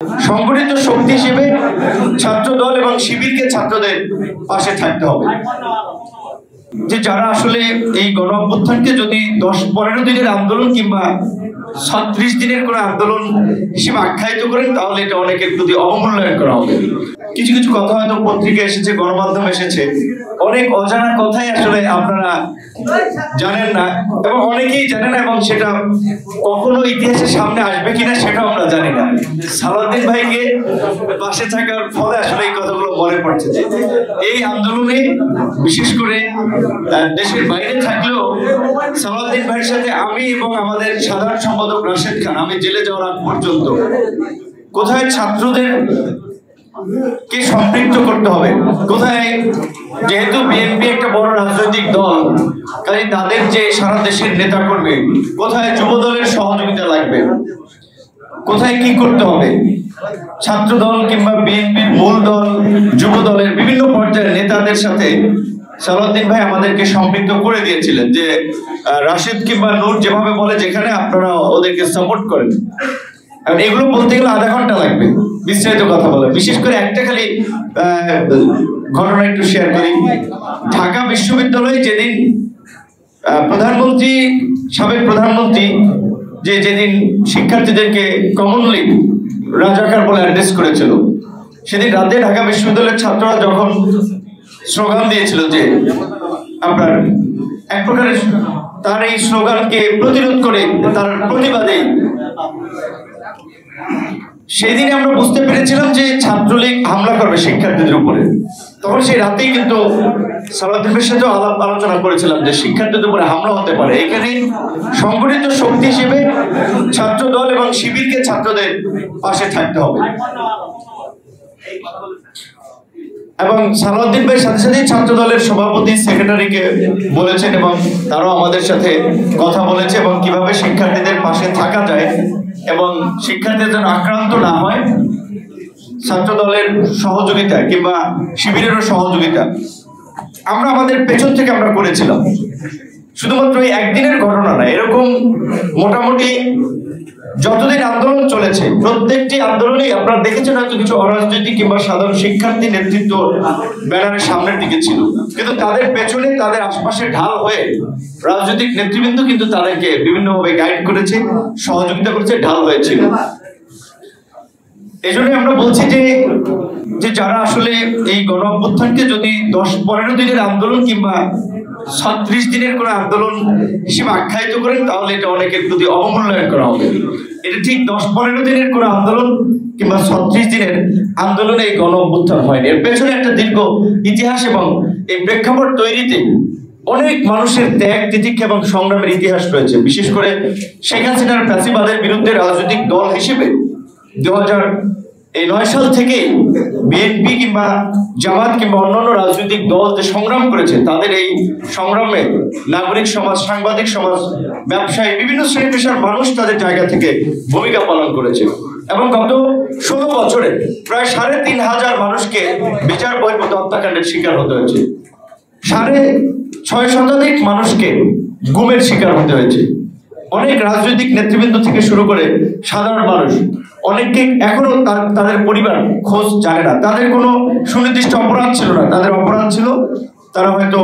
সংগঠিত শক্তি হিসেবে ছাত্র দল এবং শিবিরকে ছাত্রদের পাশে থাকতে হবে। যে যারা আসলে এই গণ অভ্যুত্থানকে যদি 10-15 দিনের আন্দোলন কিংবা 36 দিনের কোনো আন্দোলন হিসেবে আখ্যায়িত করেন, তাহলে এটা অনেকের প্রতি অবমূল্যায়ন করা হবে। কিছু কিছু কথা হয়তো পত্রিকা এসেছে, গণমাধ্যম এসেছে, অনেক অজানা কথাই আসলে আপনারা জানেন না এবং অনেকেই জানে না, এবং সেটা কখনো ইতিহাসের সামনে আসবে কিনা সেটাও আমরা জানি না। সালাউদ্দিন ভাইকে পাশে থাকার ফলে আসলে এই কথাগুলো মনে পড়ছে যে এই আন্দোলনে বিশেষ করে দেশের বাইরে থাকলেও সালাউদ্দিন ভাইয়ের সাথে আমি এবং আমাদের সাধারণ সম্পাদক রাশেদ খান, আমি জেলে যাওয়ার আগ পর্যন্ত কোথায় ছাত্রদের কে সম্পৃক্ত করতে হবে, কোথায়, যেহেতু বিএনপি একটা বড় রাজনৈতিক দল, কাজে তাদের যে সারা দেশের নেতা করবে, কোথায় যুব দলের সহযোগিতা লাগবে, কোথায় কি করতে হবে, ছাত্র দল কিংবা বিএনপির মূল দল, যুব দলের বিভিন্ন পর্যায়ের নেতাদের সাথে সালাউদ্দিন ভাই আমাদেরকে সম্পৃক্ত করে দিয়েছিলেন যে রাশেদ কিংবা নূর যেভাবে বলে যেখানে আপনারা ওদেরকে সাপোর্ট করেন। এগুলো বলতে গেলে আধা ঘন্টা লাগবে বিস্তারিত কথা বলে। বিশেষ করে একটা খালি ঘটনা একটু শেয়ার করি। ঢাকা বিশ্ববিদ্যালয়ে যেদিন সাবেক প্রধানমন্ত্রী যেদিন শিক্ষার্থীদেরকে কমনলি রাজাকার বলে অ্যাড্রেস করেছিল, সেদিন রাতে ঢাকা বিশ্ববিদ্যালয়ের ছাত্ররা যখন স্লোগান দিয়েছিল যে আপনার এক প্রকারের তার এই স্লোগানকে প্রতিরোধ করে তার প্রতিবাদে, সেদিন আমরা বুঝতে পেরেছিলাম যে ছাত্রলীগ হামলা করবে শিক্ষার্থীদের উপরে। তখন সেই রাতেই কিন্তু সালাউদ্দিনের সাথে আলোচনা করেছিলাম যে শিক্ষার্থীদের উপরে হামলা হতে পারে। এখানে সংগঠিত শক্তি হিসেবে ছাত্র দল এবং শিবিরকে ছাত্রদের পাশে থাকতে হবে। এবং সালাউদ্দিন ভাইয়ের সাথে সাথে ছাত্র দলের সভাপতি সেক্রেটারিকে বলেছেন এবং তারাও আমাদের সাথে কথা বলেছে এবং কিভাবে শিক্ষার্থীদের পাশে থাকা যায় এবং শিক্ষার্থীদের যেন আক্রান্ত না হয়, ছাত্র দলের সহযোগিতা কিংবা শিবিরেরও সহযোগিতা আমরা আমাদের পেছন থেকে আমরা করেছিলাম। শুধুমাত্র এই একদিনের ঘটনা না, এরকম মোটামুটি যতদিন আন্দোলন চলেছে প্রত্যেকটি আন্দোলনেই আপনারা দেখেছেন হয়তো কিছু অরাজনৈতিক কিংবা সাধারণ শিক্ষার্থী নেতৃত্ব ব্যানারের সামনের দিকে ছিল, কিন্তু তাদের পেছনে তাদের আশপাশে ঢাল হয়ে রাজনৈতিক নেতৃবৃন্দ কিন্তু তাদেরকে বিভিন্নভাবে গাইড করেছে, সহযোগিতা করেছে, ঢাল হয়েছিল। এই জন্য আমরা বলছি যে যারা আসলে এই গণ অভ্যুত্থানকে যদি 10-15 দিনের আন্দোলন কিংবা 36 দিনের কোনো আন্দোলন হিসেবে আখ্যায়িত করেন, তাহলে এটা অনেকের প্রতি অবমূল্যায়ন করা হবে। এটা ঠিক 10-15 দিনের কোনো আন্দোলন কিংবা 36 দিনের আন্দোলনে এই গণ অভ্যুত্থান হয়নি। এর পেছনে একটা দীর্ঘ ইতিহাস এবং এই প্রেক্ষাপট তৈরিতে অনেক মানুষের ত্যাগ, তিতিক্ষা এবং সংগ্রামের ইতিহাস রয়েছে। বিশেষ করে শেখ হাসিনার ফ্যাসিবাদের বিরুদ্ধে রাজনৈতিক দল হিসেবে 2009 সাল থেকে বিএনপি কিংবা জামাত কিংবা অন্যান্য রাজনৈতিক দল যে সংগ্রাম করেছে, তাদের এই সংগ্রামে নাগরিক সমাজ, সাংবাদিক সমাজ, ব্যবসায়ী, বিভিন্ন শ্রেণী পেশার মানুষ তাদের জায়গা থেকে ভূমিকা পালন করেছে এবং গত 16 বছরে প্রায় 3500 মানুষকে বিচার বহির্ভূত হত্যাকাণ্ডের শিকার হতে হয়েছে। 6.5 শতাধিক মানুষকে গুমের শিকার হতে হয়েছে। অনেক রাজনৈতিক নেতৃবৃন্দ থেকে শুরু করে সাধারণ মানুষ, অনেককে এখনো তাদের পরিবার খোঁজ জানে না। তাদের কোনো সুনির্দিষ্ট অপরাধ ছিল না, তাদের অপরাধ ছিল তারা হয়তো